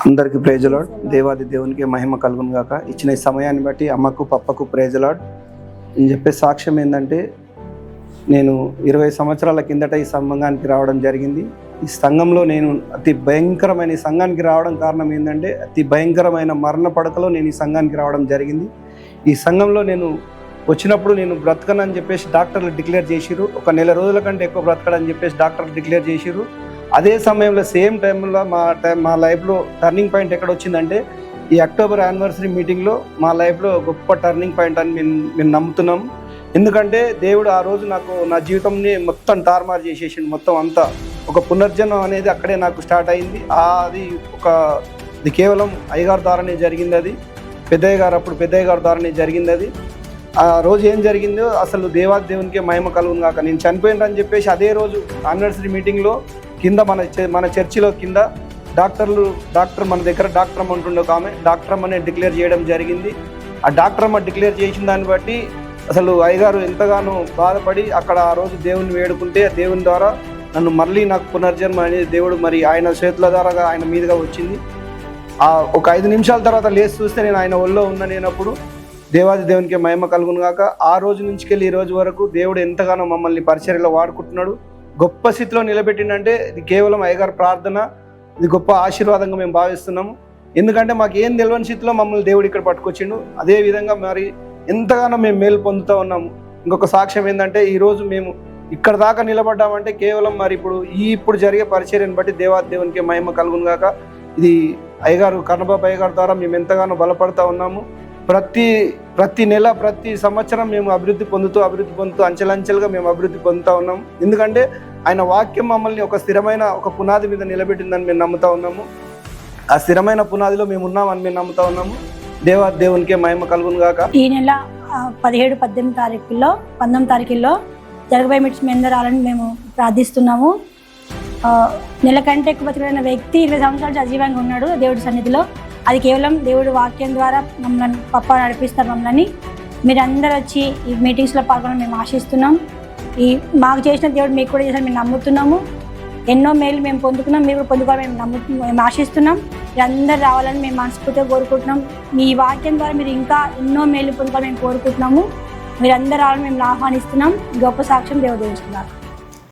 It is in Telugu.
అందరికీ ప్రైజ్ లార్డ్. దేవాది దేవునికి మహిమ కలుగును గాక. ఇచ్చిన ఈ సమయాన్ని బట్టి అమ్మకు పప్పకు ప్రైజ్ లార్డ్. నేను చెప్పే సాక్ష్యం ఏంటంటే, నేను 20 సంవత్సరాల కిందట ఈ సంఘానికి రావడం జరిగింది. ఈ సంఘంలో నేను అతి భయంకరమైన ఈ సంఘానికి రావడం కారణం ఏంటంటే, అతి భయంకరమైన మరణ పడకలో నేను ఈ సంఘానికి రావడం జరిగింది. ఈ సంఘంలో నేను వచ్చినప్పుడు నేను బ్రతకనని చెప్పేసి డాక్టర్లు డిక్లేర్ చేసిర్రు. ఒక నెల రోజుల కంటే ఎక్కువ బ్రతకడని చెప్పేసి డాక్టర్లు డిక్లేర్ చేసిర్రు. అదే సమయంలో సేమ్ టైంలో మా లైఫ్లో టర్నింగ్ పాయింట్ ఎక్కడ వచ్చిందంటే, ఈ అక్టోబర్ యానివర్సరీ మీటింగ్లో మా లైఫ్లో గొప్ప టర్నింగ్ పాయింట్ అని మేము నమ్ముతున్నాం. ఎందుకంటే దేవుడు ఆ రోజు నాకు నా జీవితంని మొత్తం టార్మార్ చేసేసిండు. మొత్తం అంతా ఒక పునర్జన్మం అనేది అక్కడే నాకు స్టార్ట్ అయింది. అది కేవలం అయ్యగారి ద్వారానే జరిగింది. అది పెద్దయ్య గారి ద్వారానే జరిగింది. అది ఆ రోజు ఏం జరిగిందో అసలు దేవునికే మహిమ కలుగును గాక. నేను చనిపోయినని చెప్పేసి అదే రోజు యానివర్సరీ మీటింగ్లో కింద మన చర్చిలో కింద డాక్టర్ మన దగ్గర డాక్టర్ అమ్మ ఉంటుండే ఒక ఆమె డాక్టర్ అమ్మనే డిక్లేర్ చేయడం జరిగింది. ఆ డాక్టర్ అమ్మ డిక్లేర్ చేసిన దాన్ని బట్టి అసలు అయ్యగారు ఎంతగానో బాధపడి అక్కడ ఆ రోజు దేవుని వేడుకుంటే దేవుని ద్వారా నన్ను మళ్ళీ నాకు పునర్జన్మ అనేది దేవుడు మరి ఆయన చేతుల ద్వారా ఆయన మీదుగా వచ్చింది. ఒక 5 నిమిషాల తర్వాత లేచి చూస్తే నేను ఆయన ఒళ్ళో నేనప్పుడు దేవునికి మహిమ కలుగును గాక. ఆ రోజు నుంచి ఈ రోజు వరకు దేవుడు ఎంతగానో మమ్మల్ని పరిచర్యలో వాడుకుంటున్నాడు. గొప్ప స్థితిలో నిలబెట్టిందంటే ఇది కేవలం అయ్యగారు ప్రార్థన. ఇది గొప్ప ఆశీర్వాదంగా మేము భావిస్తున్నాము. ఎందుకంటే మాకు ఏం తెలియని స్థితిలో మమ్మల్ని దేవుడు ఇక్కడ పట్టుకొచ్చిండు. అదేవిధంగా మరి ఎంతగానో మేము మేలు పొందుతూ ఉన్నాము. ఇంకొక సాక్ష్యం ఏంటంటే, ఈరోజు మేము ఇక్కడ దాకా నిలబడ్డామంటే కేవలం మరి ఇప్పుడు జరిగే పరిచర్యను బట్టి దేవునికి మహిమ కలుగును గాక. ఇది అయ్యగారు కన్నబాబు అయ్యగారు ద్వారా మేము ఎంతగానో బలపడుతూ ఉన్నాము. ప్రతి నెల ప్రతి సంవత్సరం మేము అభివృద్ధి పొందుతూ అంచెలంచెలుగా మేము అభివృద్ధి పొందుతూ ఉన్నాము. ఎందుకంటే ఆయన వాక్యం మమ్మల్ని ఒక స్థిరమైన ఒక పునాది మీద నిలబెట్టిందని మేము నమ్ముతా ఉన్నాము. ఆ స్థిరమైన పునాదిలో మేము ఉన్నామని మేము నమ్ముతా ఉన్నాము. దేవునికే మహిమ కలుగును గాక. ఈ నెల 17, 18 తారీఖుల్లో 19 తారీఖుల్లో జరగబోయే మీటింగ్స్ మీ అందరూ రావాలని మేము ప్రార్థిస్తున్నాము. నెల కంటే ఎక్కువ బతికిన వ్యక్తి 20 సంవత్సరాలు సజీవంగా ఉన్నాడు దేవుడి సన్నిధిలో. అది కేవలం దేవుడి వాక్యం ద్వారా మమ్మల్ని పప్ప నడిపిస్తారు. మమ్మల్ని మీరందరూ వచ్చి ఈ మీటింగ్స్లో పాల్గొనడం మేము ఆశిస్తున్నాం. మాకు చేసిన దేవుడు మీకు కూడా చేసిన మేము నమ్ముతున్నాము. ఎన్నో మేలు మేము పొందుకున్నాం, మీరు కూడా పొందుకోవాలని మేము ఆశిస్తున్నాం. మీరందరూ రావాలని మేము మనస్ఫూర్తిగా కోరుకుంటున్నాం. మీ వాక్యం ద్వారా మీరు ఇంకా ఎన్నో మేలు పొందుకోవాలని మేము కోరుకుంటున్నాము. మీరందరూ రావాలని మేము ఆహ్వానిస్తున్నాం. గొప్ప సాక్ష్యం దేవుడు తెలుస్తున్నారు.